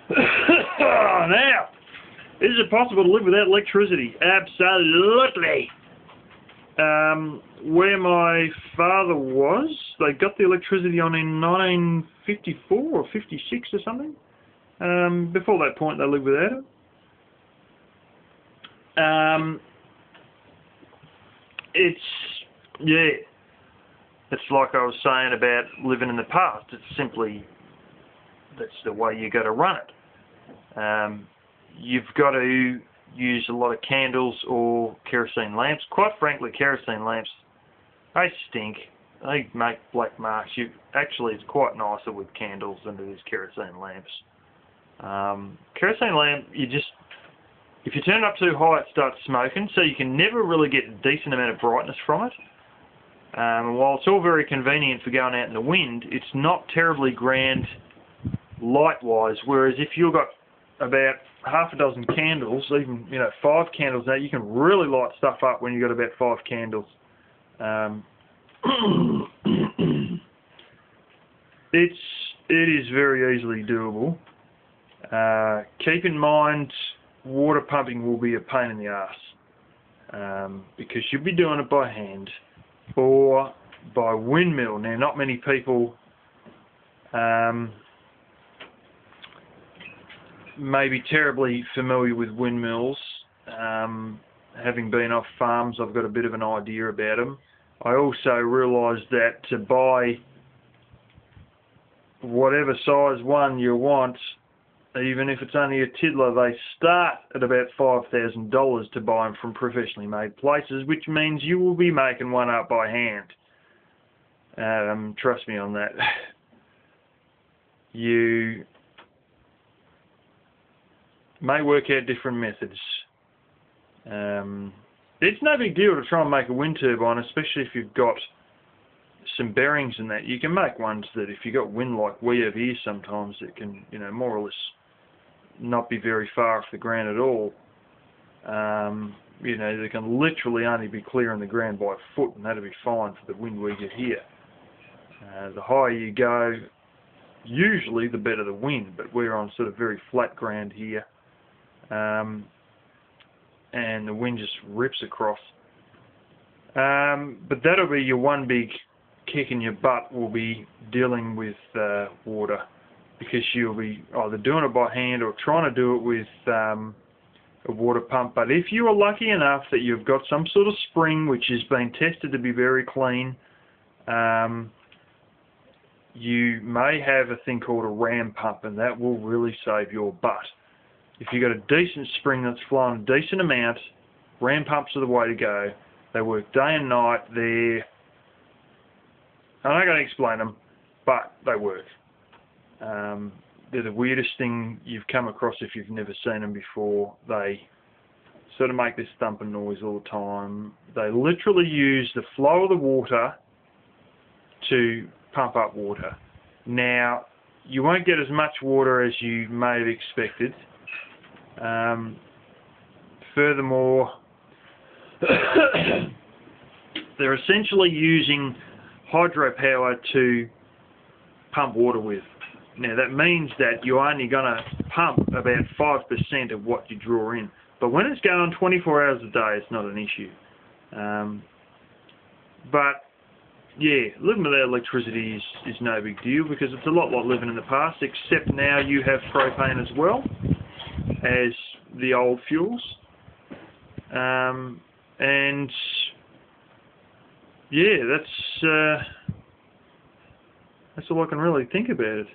Now, is it possible to live without electricity? Absolutely. Where my father was, they got the electricity on in 1954 or 56 or something. Before that point, they lived without it. It's like I was saying about living in the past. It's simply, that's the way you got to run it. You've got to use a lot of candles or kerosene lamps. Quite frankly, kerosene lamps, they stink. They make black marks. Actually, it's quite nicer with candles than it is kerosene lamps. Kerosene lamp, if you turn it up too high, it starts smoking, so you can never really get a decent amount of brightness from it. While it's all very convenient for going out in the wind, it's not terribly grand light-wise, whereas if you've got about half a dozen candles, even 5 candles now, you can really light stuff up when you've got about 5 candles. It is very easily doable. Keep in mind, water pumping will be a pain in the arse, because you'll be doing it by hand or by windmill. Now, not many people may be terribly familiar with windmills. Having been off farms, I've got a bit of an idea about them. I also realised that to buy whatever size one you want, even if it's only a tiddler, they start at about $5,000 to buy them from professionally made places, which means you will be making one up by hand. Trust me on that. You may work out different methods. It's no big deal to try and make a wind turbine, especially if you've got some bearings in that. You can make ones that, if you've got wind like we have here sometimes, it can, more or less not be very far off the ground at all. They can literally only be clearing the ground by a foot, and that'll be fine for the wind we get here. The higher you go, usually the better the wind, but we're on sort of very flat ground here. And the wind just rips across. But that'll be your one big kick in your butt, will be dealing with water, because you'll be either doing it by hand or trying to do it with a water pump. But if you are lucky enough that you've got some sort of spring which has been tested to be very clean, you may have a thing called a ram pump, and that will really save your butt. If you've got a decent spring that's flowing a decent amount, ram pumps are the way to go. They work day and night. I'm not going to explain them, but they work. They're the weirdest thing you've come across if you've never seen them before. They sort of make this thumping noise all the time. They literally use the flow of the water to pump up water. Now, you won't get as much water as you may have expected. Furthermore, they're essentially using hydropower to pump water with. Now, that means that you're only going to pump about 5% of what you draw in. But when it's going 24 hours a day, it's not an issue. But yeah, living without electricity is no big deal, because it's a lot like living in the past, except now you have propane as well as the old fuels. And yeah, that's all I can really think about it.